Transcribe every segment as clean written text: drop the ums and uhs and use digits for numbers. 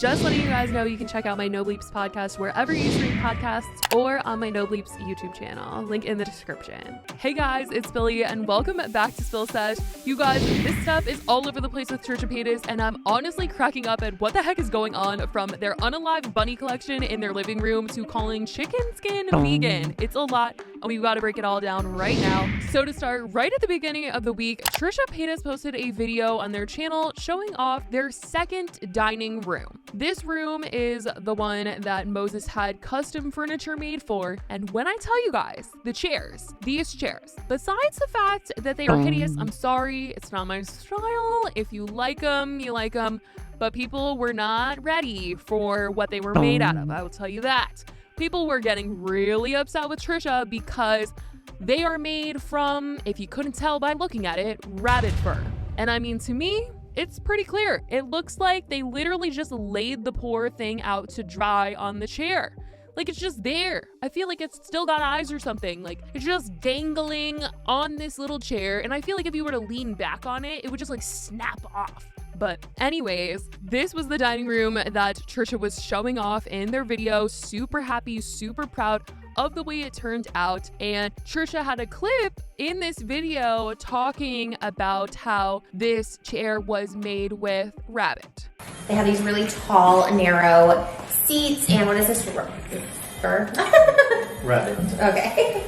Just letting you guys know you can check out my No Bleeps podcast wherever you stream podcasts or on my No Bleeps YouTube channel. Link in the description. Hey guys, it's Billy and welcome back to Sesh. You guys, this stuff is all over the place with Trisha Paytas and I'm honestly cracking up at what the heck is going on from their unalive bunny collection in their living room to calling chicken skin vegan. It's a lot and we've got to break it all down right now. So to start, right at the beginning of the week, Trisha Paytas posted a video on their channel showing off their second dining room. This room is the one that Moses had custom furniture made for, and when I tell you guys, these chairs, besides the fact that they are hideous, I'm sorry, it's not my style. If you like them, you like them, but people were not ready for what they were made out of, I will tell you that. People were getting really upset with Trisha because they are made from, if you couldn't tell by looking at it, rabbit fur. And I mean, to me, it's pretty clear. It looks like they literally just laid the poor thing out to dry on the chair. Like, it's just there. I feel like it's still got eyes or something. Like, it's just dangling on this little chair. And I feel like if you were to lean back on it, it would just like snap off. But anyways, this was the dining room that Trisha was showing off in their video. Super happy, super proud of the way it turned out. And Trisha had a clip in this video talking about how this chair was made with rabbit. They have these really tall, narrow seats, and what is this fur? Rabbit. Okay.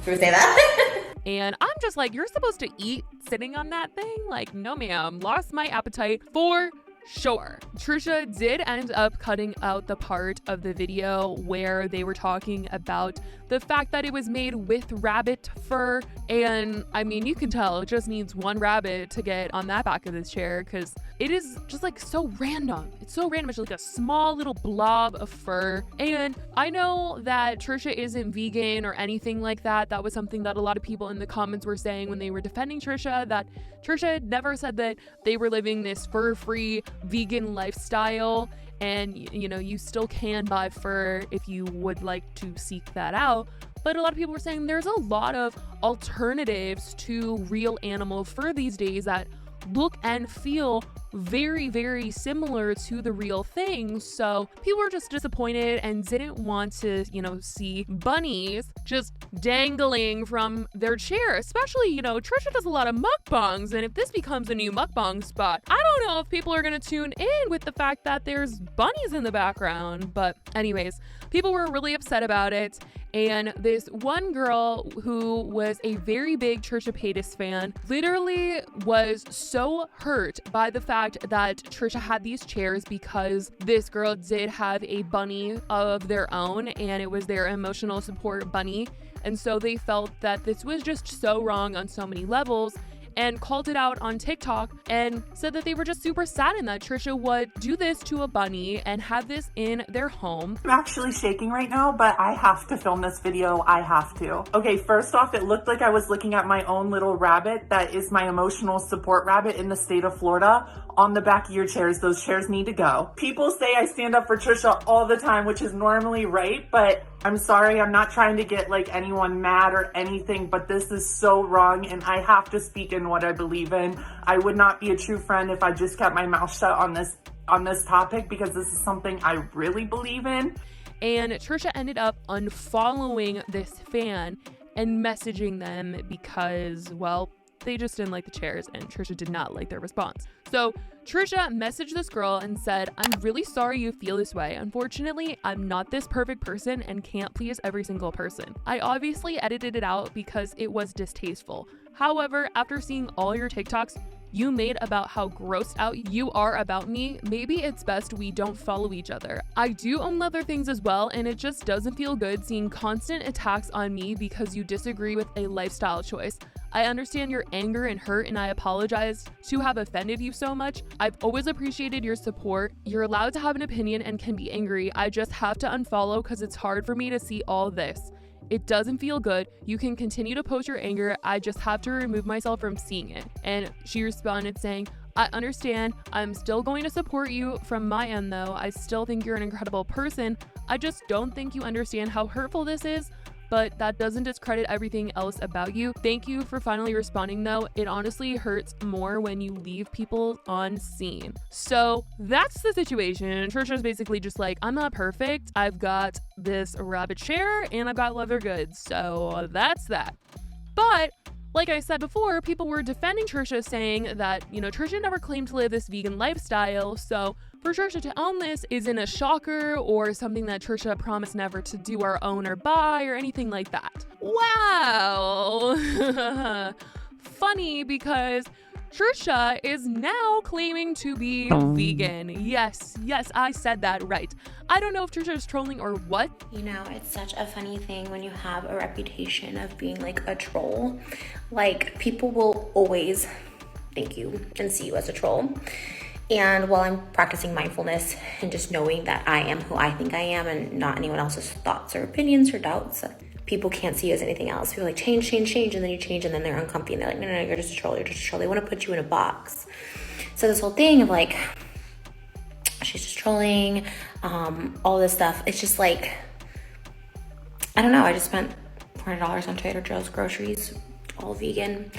Should we say that? And I'm just like, you're supposed to eat sitting on that thing? Like, no ma'am, lost my appetite for sure. Trisha did end up cutting out the part of the video where they were talking about the fact that it was made with rabbit fur. And I mean, you can tell it just needs one rabbit to get on that back of this chair because it is just like so random. It's so random. It's like a small little blob of fur. And I know that Trisha isn't vegan or anything like that. That was something that a lot of people in the comments were saying when they were defending Trisha, that Trisha never said that they were living this fur-free vegan lifestyle. And, you know, you still can buy fur if you would like to seek that out. But a lot of people were saying there's a lot of alternatives to real animal fur these days that look and feel very, very similar to the real thing. So people were just disappointed and didn't want to, you know, see bunnies just dangling from their chair. Especially, you know, Trisha does a lot of mukbangs, and if this becomes a new mukbang spot, I don't know if people are going to tune in with the fact that there's bunnies in the background. But anyways, people were really upset about it. And this one girl who was a very big Trisha Paytas fan literally was so hurt by the fact that Trisha had these chairs because this girl did have a bunny of their own and it was their emotional support bunny. And so they felt that this was just so wrong on so many levels, and called it out on TikTok and said that they were just super saddened that Trisha would do this to a bunny and have this in their home. I'm actually shaking right now, but I have to film this video. I have to. Okay, first off, it looked like I was looking at my own little rabbit that is my emotional support rabbit in the state of Florida on the back of your chairs. Those chairs need to go. People say I stand up for Trisha all the time, which is normally right, but I'm sorry, I'm not trying to get like anyone mad or anything, but this is so wrong and I have to speak in what I believe in. I would not be a true friend if I just kept my mouth shut on this topic because this is something I really believe in. And Trisha ended up unfollowing this fan and messaging them because, well, they just didn't like the chairs and Trisha did not like their response. So Trisha messaged this girl and said, "I'm really sorry you feel this way. Unfortunately, I'm not this perfect person and can't please every single person. I obviously edited it out because it was distasteful. However, after seeing all your TikToks you made about how grossed out you are about me, maybe it's best we don't follow each other. I do own other things as well, and it just doesn't feel good seeing constant attacks on me because you disagree with a lifestyle choice. I understand your anger and hurt, and I apologize to have offended you so much. I've always appreciated your support. You're allowed to have an opinion and can be angry. I just have to unfollow because it's hard for me to see all this. It doesn't feel good. You can continue to post your anger. I just have to remove myself from seeing it." And she responded saying, "I understand. I'm still going to support you from my end though. I still think you're an incredible person. I just don't think you understand how hurtful this is. but that doesn't discredit everything else about you. Thank you for finally responding though. It honestly hurts more when you leave people on scene. So that's the situation. Trisha's basically just like, I'm not perfect. I've got this rabbit share and I've got leather goods. So that's that. But like I said before, people were defending Trisha, saying that, you know, Trisha never claimed to live this vegan lifestyle. So for Trisha to own this isn't a shocker or something that Trisha promised never to do or own or buy or anything like that. Wow. Funny, because Trisha is now claiming to be vegan. Yes, I said that right. I don't know if Trisha is trolling or what. You know, it's such a funny thing when you have a reputation of being like a troll. Like, people will always think you and see you as a troll. And while I'm practicing mindfulness and just knowing that I am who I think I am and not anyone else's thoughts or opinions or doubts, people can't see you as anything else. People are like, change, and then you change, and then they're uncomfy, and they're like, no, you're just a troll, They want to put you in a box. So this whole thing of like, she's just trolling, all this stuff, it's just like, I don't know, I just spent $400 on Trader Joe's groceries, all vegan.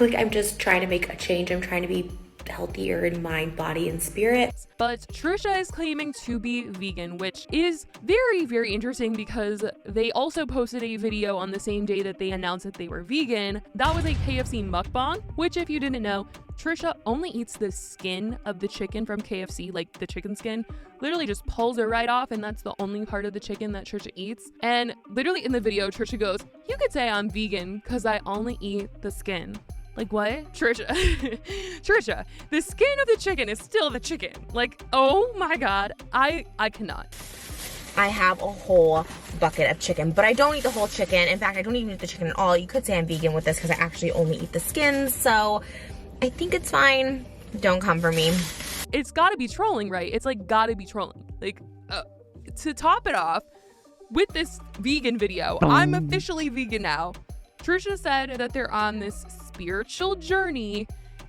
Like, I'm just trying to make a change. I'm trying to be healthier in mind, body, and spirit. But Trisha is claiming to be vegan, which is very, very interesting because they also posted a video on the same day that they announced that they were vegan. That was a KFC mukbang, which, if you didn't know, Trisha only eats the skin of the chicken from KFC, like the chicken skin, literally just pulls it right off, and that's the only part of the chicken that Trisha eats. And literally in the video, Trisha goes, you could say I'm vegan because I only eat the skin. Like, what? Trisha, Trisha, the skin of the chicken is still the chicken. Like, oh my God, I cannot. I have a whole bucket of chicken, but I don't eat the whole chicken. In fact, I don't even eat the chicken at all. You could say I'm vegan with this because I actually only eat the skin, so I think it's fine. Don't come for me. It's gotta be trolling, right? It's like gotta be trolling. Like, to top it off, with this vegan video, I'm officially vegan now. Trisha said that they're on this spiritual journey,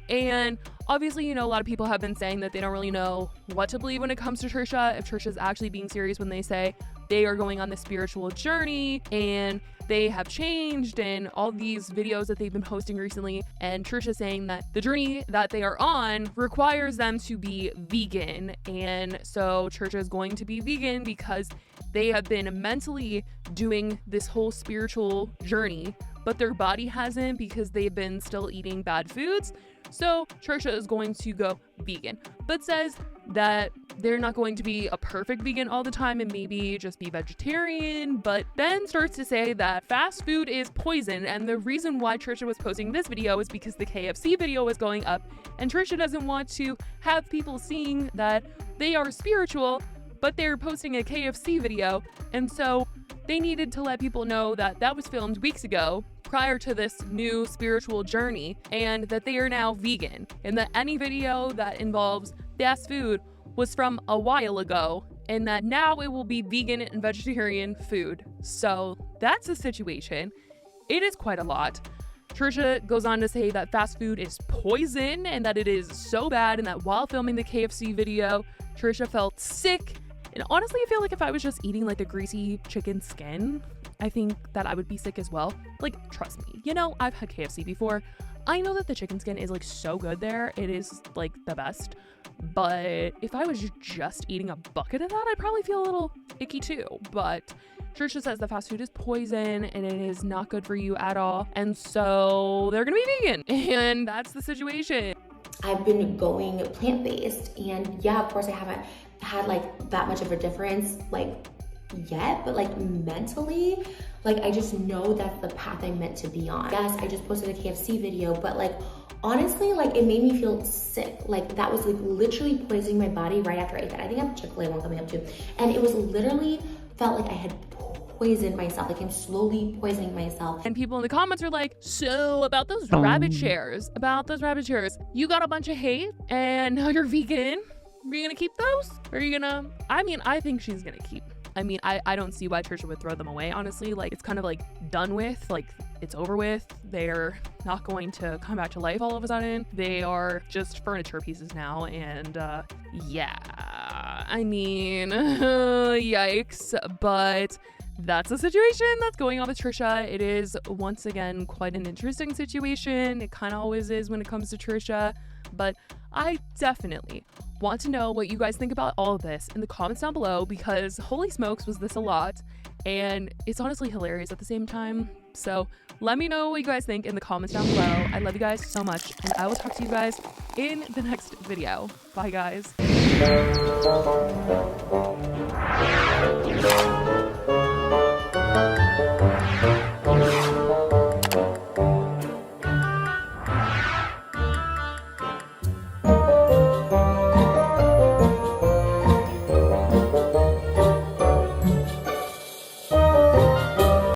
and obviously, you know, a lot of people have been saying that they don't really know what to believe when it comes to Trisha, if Trisha's actually being serious when they say they are going on this spiritual journey and they have changed, and all these videos that they've been posting recently, and Trisha saying that the journey that they are on requires them to be vegan, and so Trisha is going to be vegan because they have been mentally doing this whole spiritual journey, but their body hasn't because they've been still eating bad foods. So Trisha is going to go vegan, but says that they're not going to be a perfect vegan all the time and maybe just be vegetarian, but then starts to say that fast food is poison. And the reason why Trisha was posting this video is because the KFC video was going up, and Trisha doesn't want to have people seeing that they are spiritual, but they're posting a KFC video. And so they needed to let people know that that was filmed weeks ago, prior to this new spiritual journey, and that they are now vegan, and that any video that involves fast food was from a while ago, and that now it will be vegan and vegetarian food. So that's the situation. It is quite a lot. Trisha goes on to say that fast food is poison and that it is so bad, and that while filming the KFC video, Trisha felt sick. And honestly, I feel like if I was just eating like the greasy chicken skin, I think that I would be sick as well. Like, trust me, you know, I've had KFC before. I know that the chicken skin is like so good there. It is like the best. But if I was just eating a bucket of that, I'd probably feel a little icky too. But Trisha says that fast food is poison and it is not good for you at all. And so they're gonna be vegan. And that's the situation. I've been going plant-based, and yeah, of course I haven't had like that much of a difference like yet, but like mentally, like I just know that's the path I'm meant to be on. Yes, I just posted a KFC video, but like honestly, like it made me feel sick. Like that was like literally poisoning my body right after I ate that. I think I have Chick-fil-A one coming up too, and it was literally felt like I had poisoned myself. Like I'm slowly poisoning myself. And people in the comments are like, so about those rabbit shares, you got a bunch of hate and now you're vegan. Are you gonna keep those? Or are you gonna, I mean, I think she's gonna keep. I mean, I don't see why Trisha would throw them away, honestly. Like, it's kind of like done with, like it's over with. They're not going to come back to life all of a sudden. They are just furniture pieces now. And yeah, I mean, yikes. But that's a situation that's going on with Trisha. It is, once again, quite an interesting situation. It kind of always is when it comes to Trisha. But I definitely want to know what you guys think about all of this in the comments down below, because holy smokes, was this a lot. And it's honestly hilarious at the same time. So let me know what you guys think in the comments down below. I love you guys so much, and I will talk to you guys in the next video. Bye, guys.